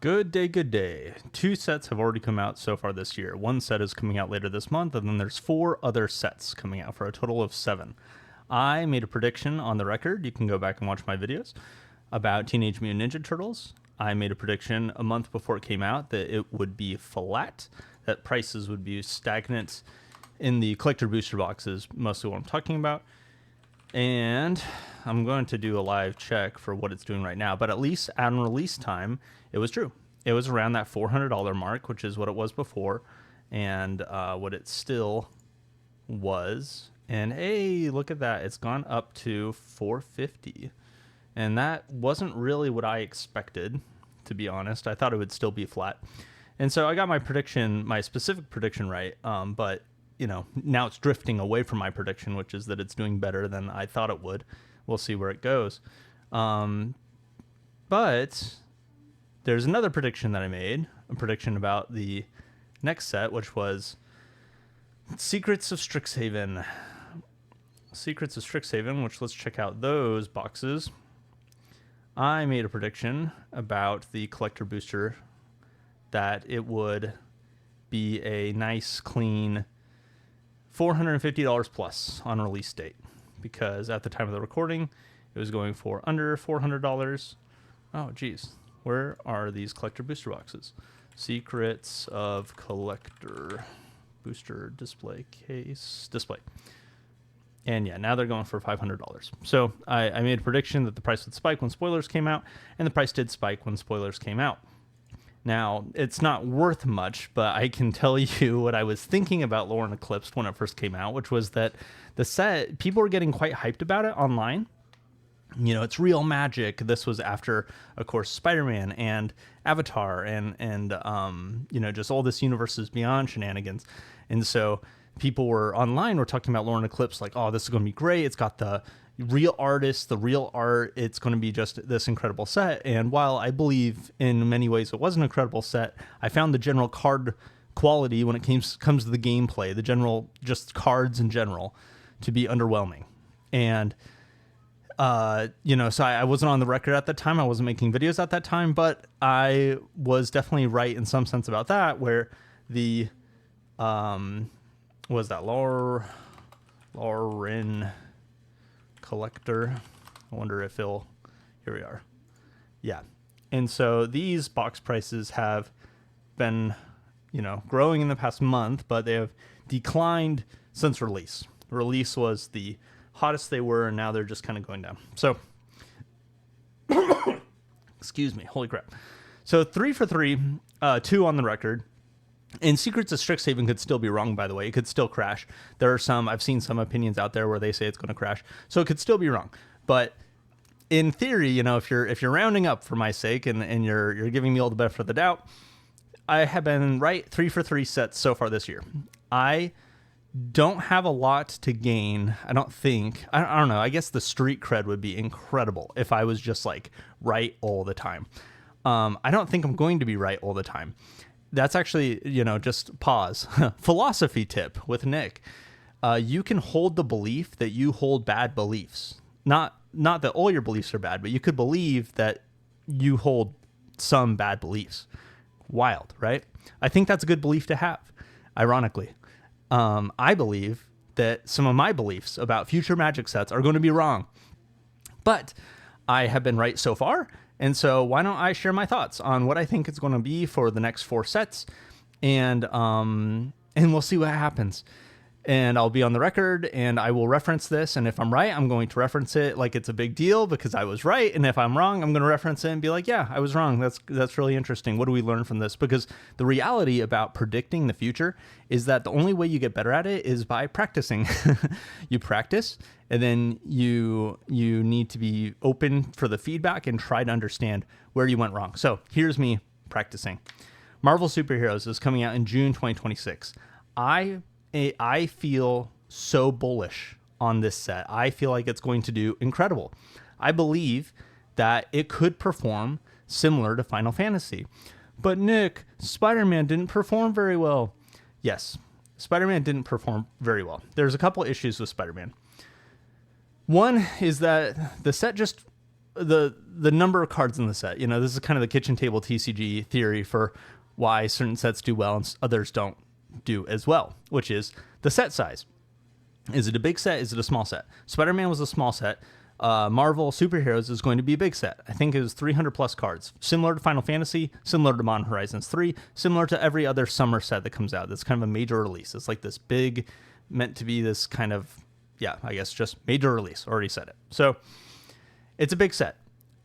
Good day, good day. 2 sets have already come out so far this year. 1 set is coming out later this month, and then there's 4 other sets coming out for a total of 7. I made a prediction on the record, you can go back and watch my videos, about Teenage Mutant Ninja Turtles. I made a prediction a month before it came out that it would be flat, that prices would be stagnant in the collector booster boxes, mostly what I'm talking about. And I'm going to do a live check for what it's doing right now, but at least on release time, it was true. It was around that $400 mark, which is what it was before, and what it still was. And hey, look at that. It's gone up to $450. And that wasn't really what I expected, to be honest. I thought it would still be flat. And so I got my prediction, my specific prediction right, but you know, now it's drifting away from my prediction, which is that it's doing better than I thought it would. We'll see where it goes. But there's another prediction that I made, a prediction about the next set, which was Secrets of Strixhaven. Secrets of Strixhaven, which let's check out those boxes. I made a prediction about the collector booster that it would be a nice, clean $450 plus on release date, because at the time of the recording, it was going for under $400. Oh, geez. Where are these collector booster boxes? Secrets of Collector Booster Display Case Display. And yeah, now they're going for $500. So I made a prediction that the price would spike when spoilers came out, and the price did spike when spoilers came out. Now, it's not worth much, but I can tell you what I was thinking about Lore and Eclipsed when it first came out, which was that the set, people were getting quite hyped about it online. You know, it's real magic. This was after, of course, Spider-Man and Avatar and you know, just all this universes beyond shenanigans. And so people were online, were talking about Lore and Eclipse, like, oh, this is going to be great. It's got the real artists, the real art. It's going to be just this incredible set. And while I believe in many ways it was an incredible set, I found the general card quality when it comes to the gameplay, the general, just cards in general, to be underwhelming. And you know, so I wasn't on the record at that time. I wasn't making videos at that time, but I was definitely right in some sense about that, where the, was that Lauren Collector? I wonder if he'll, here we are. Yeah. And so these box prices have been, you know, growing in the past month, but they have declined since release. Release was the hottest they were, and now they're just kind of going down. So, excuse me, holy crap. So 3 for 3, 2 on the record. And Secrets of Strixhaven could still be wrong, by the way. It could still crash. There are some, I've seen some opinions out there where they say it's going to crash. So it could still be wrong. But in theory, you know, if you're rounding up for my sake and you're giving me all the benefit of the doubt, I have been right 3 for 3 sets so far this year. I don't have a lot to gain. I don't think. I don't know. I guess the street cred would be incredible if I was just like right all the time. I don't think I'm going to be right all the time. That's actually, you know, just pause. Philosophy tip with Nick. You can hold the belief that you hold bad beliefs. Not that all your beliefs are bad, but you could believe that you hold some bad beliefs. Wild, right? I think that's a good belief to have, ironically. I believe that some of my beliefs about future Magic sets are going to be wrong, but I have been right so far. And so why don't I share my thoughts on what I think it's going to be for the next 4 sets, and we'll see what happens. And I'll be on the record, and I will reference this. And if I'm right, I'm going to reference it like it's a big deal because I was right. And if I'm wrong, I'm going to reference it and be like, yeah, I was wrong. That's really interesting. What do we learn from this? Because the reality about predicting the future is that the only way you get better at it is by practicing. You practice, and then you need to be open for the feedback and try to understand where you went wrong. So here's me practicing. Marvel Superheroes is coming out in June 2026. I feel so bullish on this set. I feel like it's going to do incredible. I believe that it could perform similar to Final Fantasy. But Nick, Spider-Man didn't perform very well. Yes, Spider-Man didn't perform very well. There's a couple issues with Spider-Man. One is that the set just the number of cards in the set. You know, this is kind of the kitchen table TCG theory for why certain sets do well and others don't do as well, which is the set size. Is it a big set? Is it a small set? Spider-Man was a small set. Marvel Superheroes is going to be a big set. I think it was 300 plus cards, similar to Final Fantasy, similar to Modern Horizons 3, similar to every other summer set that comes out. That's kind of a major release. It's like this big, meant to be this kind of, yeah, I guess just major release. Already said it. So it's a big set.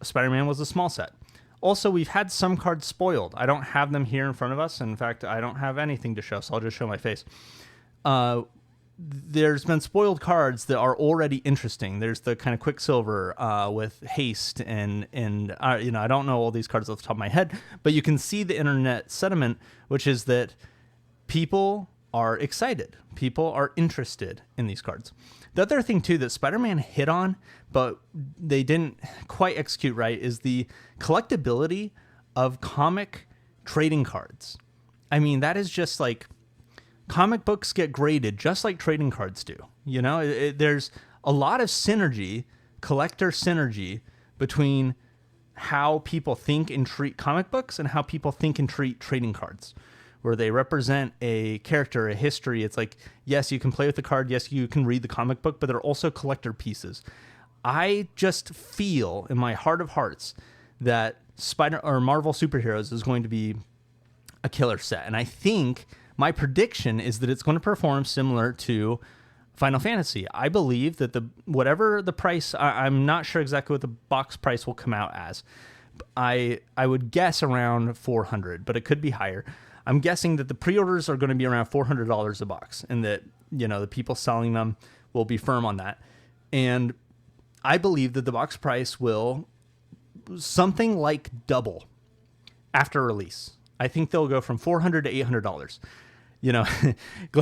Spider-Man was a small set. Also, we've had some cards spoiled. I don't have them here in front of us. In fact, I don't have anything to show, so I'll just show my face. There's been spoiled cards that are already interesting. There's the kind of Quicksilver with haste and you know, I don't know all these cards off the top of my head, but you can see the internet sentiment, which is that people are excited. People are interested in these cards. The other thing too that Spider-Man hit on, but they didn't quite execute right, is the collectability of comic trading cards. I mean, that is just like, comic books get graded just like trading cards do. You know, there's a lot of synergy, collector synergy, between how people think and treat comic books and how people think and treat trading cards, where they represent a character, a history. It's like, yes, you can play with the card. Yes, you can read the comic book, but they're also collector pieces. I just feel in my heart of hearts that Marvel Superheroes is going to be a killer set. And I think my prediction is that it's going to perform similar to Final Fantasy. I believe that whatever the price, I'm not sure exactly what the box price will come out as. I would guess around $400, but it could be higher. I'm guessing that the pre-orders are going to be around $400 a box, and that, you know, the people selling them will be firm on that. And I believe that the box price will something like double after release. I think they'll go from $400 to $800. You know,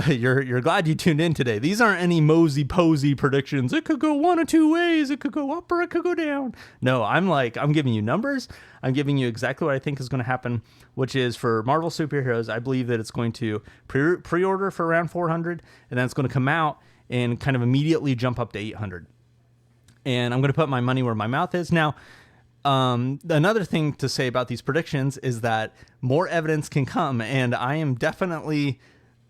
you're glad you tuned in today. These aren't any mosey-posy predictions. It could go one of two ways. It could go up or it could go down. No, I'm giving you numbers. I'm giving you exactly what I think is going to happen, which is for Marvel Superheroes, I believe that it's going to pre-order for around $400, and then it's going to come out and kind of immediately jump up to $800. And I'm going to put my money where my mouth is. Now, another thing to say about these predictions is that more evidence can come, and I am definitely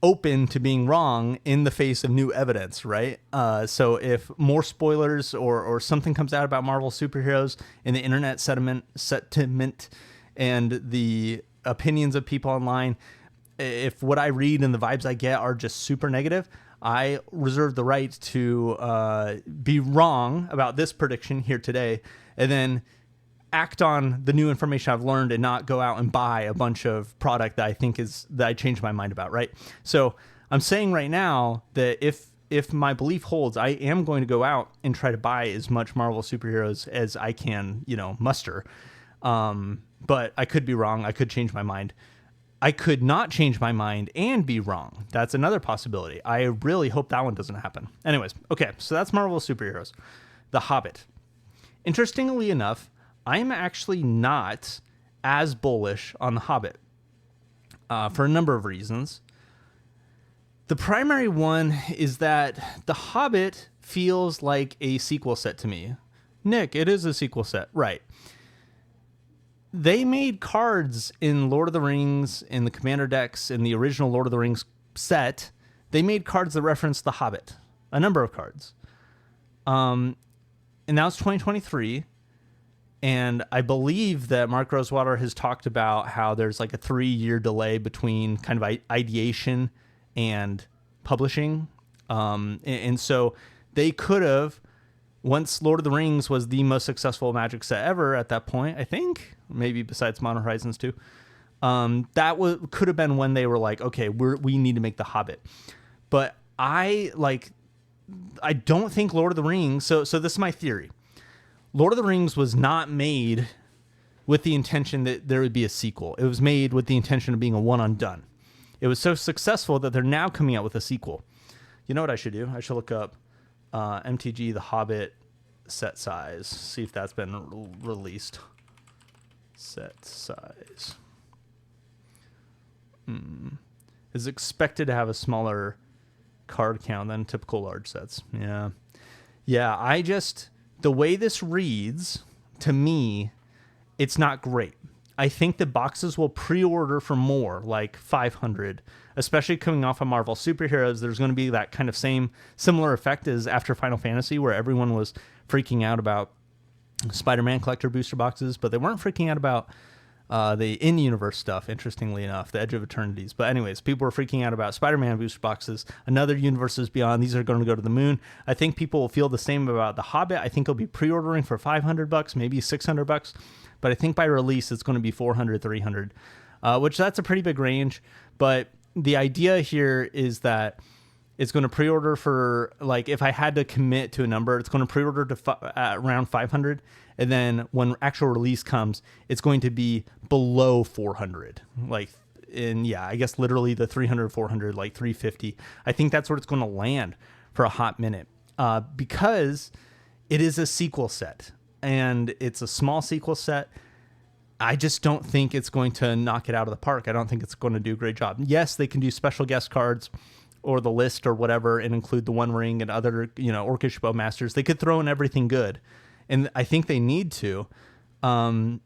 open to being wrong in the face of new evidence, right? So if more spoilers or something comes out about Marvel Superheroes in the internet sentiment and the opinions of people online, if what I read and the vibes I get are just super negative, I reserve the right to be wrong about this prediction here today, and then act on the new information I've learned and not go out and buy a bunch of product that I think that I changed my mind about, right? So I'm saying right now that if my belief holds, I am going to go out and try to buy as much Marvel Superheroes as I can, you know, muster. But I could be wrong. I could change my mind. I could not change my mind and be wrong. That's another possibility. I really hope that one doesn't happen. Anyways, okay, so that's Marvel Superheroes. The Hobbit. Interestingly enough, I'm actually not as bullish on The Hobbit for a number of reasons. The primary one is that The Hobbit feels like a sequel set to me. Nick, it is a sequel set, right? They made cards in Lord of the Rings, in the Commander decks, in the original Lord of the Rings set. They made cards that reference The Hobbit, a number of cards. And now it's 2023. And I believe that Mark Rosewater has talked about how there's like a 3-year delay between kind of ideation and publishing. And so they could have, once Lord of the Rings was the most successful Magic set ever at that point, I think, maybe besides Modern Horizons 2, that could have been when they were like, okay, we need to make The Hobbit. But I don't think Lord of the Rings, so this is my theory. Lord of the Rings was not made with the intention that there would be a sequel. It was made with the intention of being a one and done. It was so successful that they're now coming out with a sequel. You know what I should do? I should look up MTG The Hobbit set size. See if that's been released. Set size. Is expected to have a smaller card count than typical large sets. Yeah. The way this reads, to me, it's not great. I think the boxes will pre-order for more, like 500, especially coming off of Marvel Superheroes. There's going to be that kind of similar effect as after Final Fantasy, where everyone was freaking out about Spider-Man collector booster boxes, but they weren't freaking out about the in-universe stuff, interestingly enough, the Edge of Eternities. But anyways, people were freaking out about Spider-Man booster boxes, another Universes Beyond. These are going to go to the moon. I think people will feel the same about the Hobbit. I think it'll be pre-ordering for $500, maybe $600. But I think by release, it's going to be 400, 300, which that's a pretty big range. But the idea here is that it's going to pre-order for, like, if I had to commit to a number, it's going to pre-order to around 500. And then when actual release comes, it's going to be below 400. Like, I guess literally the 300, 400, like 350. I think that's where it's going to land for a hot minute because it is a sequel set. And it's a small sequel set. I just don't think it's going to knock it out of the park. I don't think it's going to do a great job. Yes, they can do special guest cards or the list or whatever and include the One Ring and other, Orcish Bowmasters. They could throw in everything good. And I think they need to. And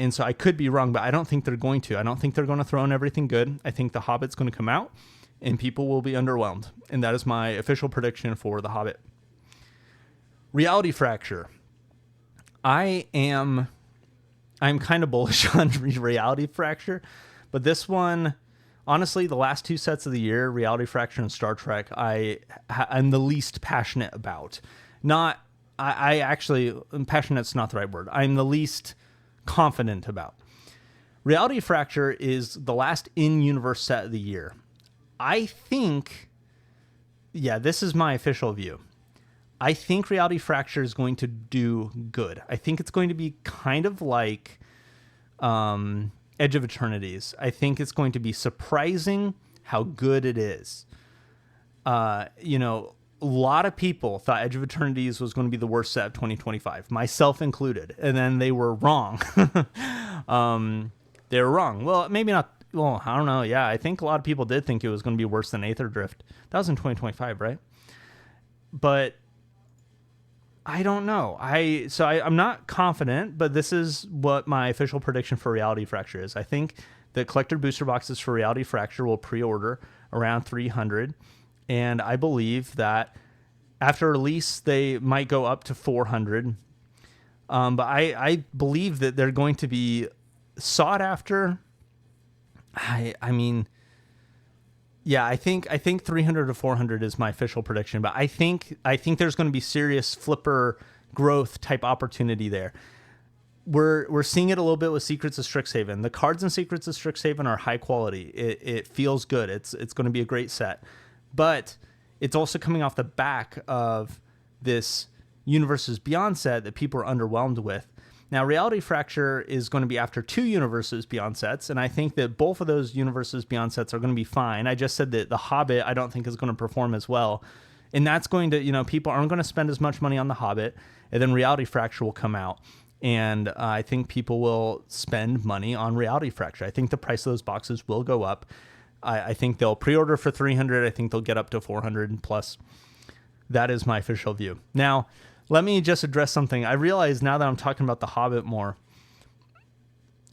so I could be wrong, but I don't think they're going to. I don't think they're going to throw in everything good. I think The Hobbit's going to come out and people will be underwhelmed. And that is my official prediction for The Hobbit. Reality Fracture. I'm kind of bullish on Reality Fracture, but this one, honestly, the last two sets of the year, Reality Fracture and Star Trek, I'm the least passionate about. Passionate's not the right word. I'm the least confident about. Reality Fracture is the last in-universe set of the year. I think, this is my official view. I think Reality Fracture is going to do good. I think it's going to be kind of like Edge of Eternities. I think it's going to be surprising how good it is. A lot of people thought Edge of Eternities was going to be the worst set of 2025, myself included, and then they were wrong. They were wrong. Well, maybe not. Well, I don't know. Yeah, I think a lot of people did think it was going to be worse than Aether Drift. That was in 2025, right? But I don't know. I'm not confident, but this is what my official prediction for Reality Fracture is. I think the collector booster boxes for Reality Fracture will pre-order around 300, and I believe that after release they might go up to 400. But I believe that they're going to be sought after. I think 300 to 400 is my official prediction, but I think there's going to be serious flipper growth type opportunity there. We're seeing it a little bit with Secrets of Strixhaven. The cards in Secrets of Strixhaven are high quality. It feels good. It's going to be a great set, but it's also coming off the back of this Universes Beyond set that people are underwhelmed with. Now, Reality Fracture is going to be after two Universes Beyond sets, and I think that both of those Universes Beyond sets are going to be fine. I just said that The Hobbit I don't think is going to perform as well, and that's going to, people aren't going to spend as much money on The Hobbit, and then Reality Fracture will come out, and I think people will spend money on Reality Fracture. I think the price of those boxes will go up. I think they'll pre-order for 300. I think they'll get up to 400 plus. That is my official view. Now, let me just address something. I realize now that I'm talking about The Hobbit more,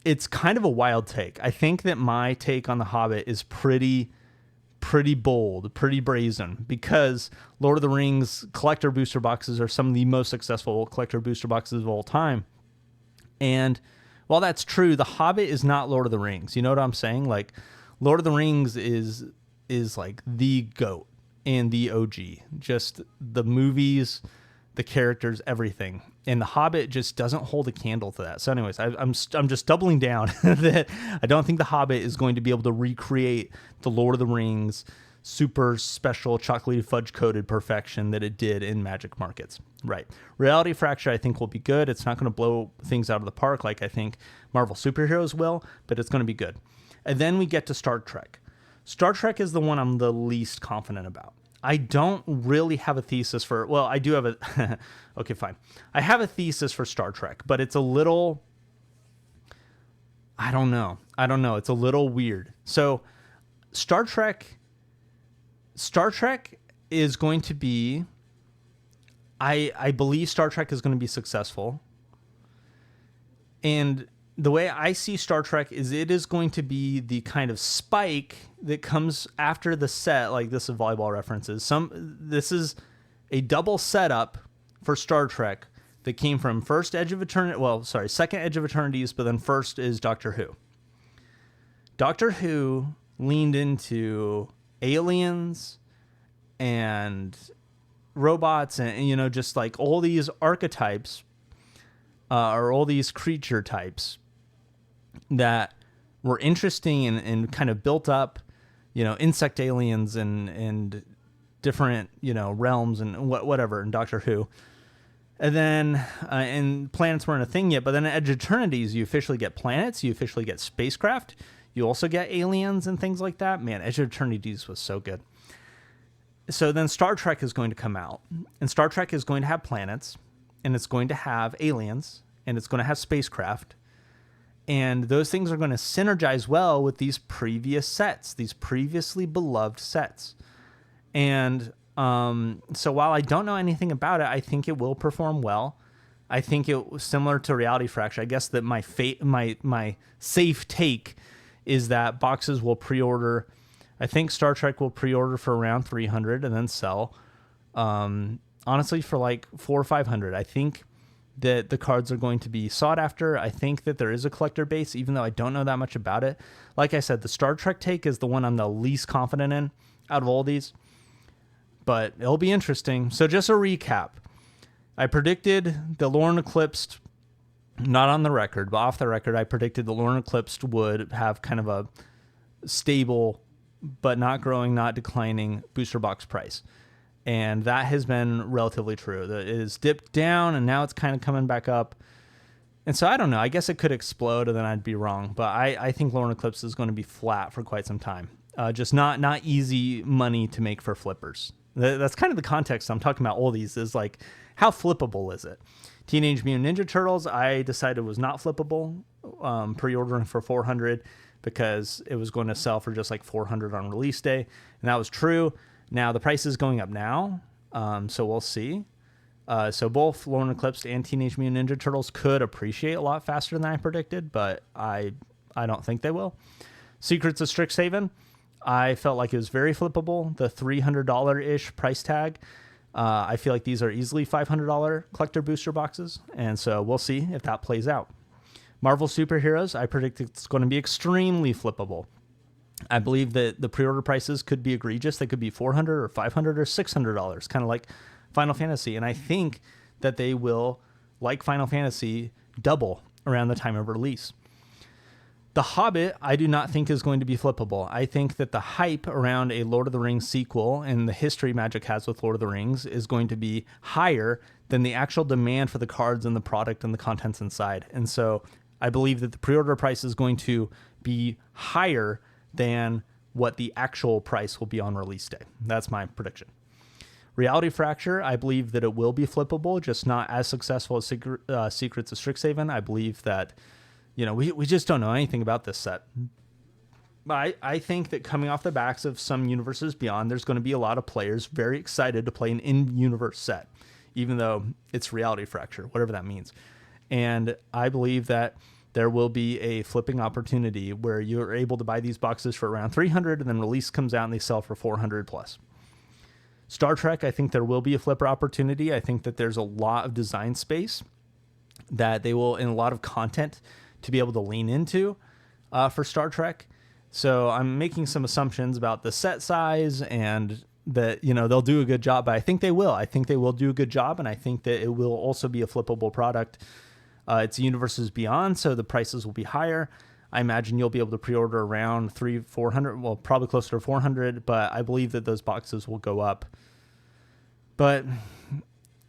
it's kind of a wild take. I think that my take on The Hobbit is pretty bold, pretty brazen, because Lord of the Rings collector booster boxes are some of the most successful collector booster boxes of all time. And while that's true, The Hobbit is not Lord of the Rings. You know what I'm saying? Like, Lord of the Rings is like the GOAT and the OG. Just the movies, the characters, everything. And The Hobbit just doesn't hold a candle to that. So anyways, I'm just doubling down that I don't think The Hobbit is going to be able to recreate the Lord of the Rings super special chocolatey fudge coated perfection that it did in Magic Markets. Right. Reality Fracture I think will be good. It's not going to blow things out of the park like I think Marvel Superheroes will, but it's going to be good. And then we get to Star Trek. Star Trek is the one I'm the least confident about. I don't really have a thesis for, well, I do have a, okay, fine. I have a thesis for Star Trek, but it's a little, I don't know. It's a little weird. So Star Trek is going to be, I believe Star Trek is going to be successful. And the way I see Star Trek is it is going to be the kind of spike that comes after the set. Like, this is volleyball references. This is a double setup for Star Trek that came from second Edge of Eternities, but then first is Doctor Who. Doctor Who leaned into aliens and robots and just like all these archetypes or all these creature types that were interesting and kind of built up, insect aliens and different, realms and whatever in Doctor Who. And then, and planets weren't a thing yet, but then at Edge of Eternities, you officially get planets, you officially get spacecraft, you also get aliens and things like that. Man, Edge of Eternities was so good. So then Star Trek is going to come out, and Star Trek is going to have planets, and it's going to have aliens, and it's going to have spacecraft, and those things are going to synergize well with these previous sets, these previously beloved sets. And so while I don't know anything about it, I think it will perform well. I think it was similar to Reality Fracture. I guess that my safe take is that boxes will pre-order. I think Star Trek will pre-order for around 300 and then sell, honestly, for like 400 or 500. I think that the cards are going to be sought after. I think that there is a collector base, even though I don't know that much about it. Like I said, the Star Trek take is the one I'm the least confident in out of all these, but it'll be interesting. So just a recap. I predicted the Lorne Eclipsed, not on the record, but off the record, I predicted the Lorne Eclipsed would have kind of a stable but not growing, not declining booster box price. And that has been relatively true. It has dipped down, and now it's kind of coming back up. And so I don't know. I guess it could explode, and then I'd be wrong. But I think Lorne Eclipse is going to be flat for quite some time. Just not easy money to make for flippers. That's kind of the context I'm talking about all these, is like, how flippable is it? Teenage Mutant Ninja Turtles, I decided was not flippable, pre-ordering for 400 because it was going to sell for just like 400 on release day. And that was true. Now the price is going up now, so we'll see. So both Lorne Eclipse and Teenage Mutant Ninja Turtles could appreciate a lot faster than I predicted, but I don't think they will. Secrets of Strixhaven, I felt like it was very flippable. The $300-ish price tag. I feel like these are easily $500 collector booster boxes, and so we'll see if that plays out. Marvel Superheroes, I predict it's going to be extremely flippable. I believe that the pre-order prices could be egregious. They could be $400 or $500 or $600, kind of like Final Fantasy. And I think that they will, like Final Fantasy, double around the time of release. The Hobbit, I do not think is going to be flippable. I think that the hype around a Lord of the Rings sequel and the history Magic has with Lord of the Rings is going to be higher than the actual demand for the cards and the product and the contents inside. And so I believe that the pre-order price is going to be higher than what the actual price will be on release day. That's my prediction. Reality Fracture, I believe that it will be flippable, just not as successful as Secrets of Strixhaven. I believe that, we just don't know anything about this set. But I think that coming off the backs of some Universes Beyond, there's going to be a lot of players very excited to play an in-universe set, even though it's Reality Fracture, whatever that means. And I believe that there will be a flipping opportunity where you're able to buy these boxes for around 300 and then release comes out and they sell for 400 plus. Star Trek, I think there will be a flipper opportunity. I think that there's a lot of design space that they will, and a lot of content to be able to lean into for Star Trek. So I'm making some assumptions about the set size and that, they'll do a good job, but I think they will. I think they will do a good job, and I think that it will also be a flippable product. It's Universes Beyond, so the prices will be higher. I imagine you'll be able to pre-order around 300-400, well, probably closer to 400, but I believe that those boxes will go up. But,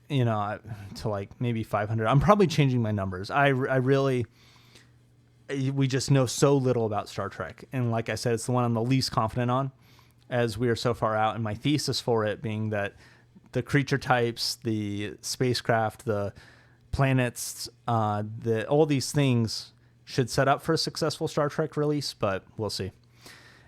to like maybe 500. I'm probably changing my numbers. We just know so little about Star Trek. And like I said, it's the one I'm the least confident on, as we are so far out. And my thesis for it being that the creature types, the spacecraft, the planets, all these things should set up for a successful Star Trek release, but we'll see.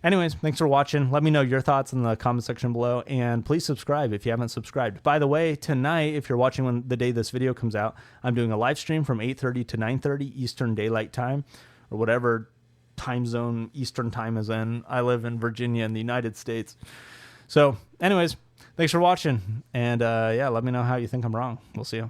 Anyways, thanks for watching. Let me know your thoughts in the comment section below, and please subscribe if you haven't subscribed. By the way, tonight, if you're watching when the day this video comes out, I'm doing a live stream from 8:30 to 9:30 Eastern Daylight Time, or whatever time zone Eastern Time is in. I live in Virginia in the United States. So anyways, thanks for watching, and yeah, let me know how you think I'm wrong. We'll see you.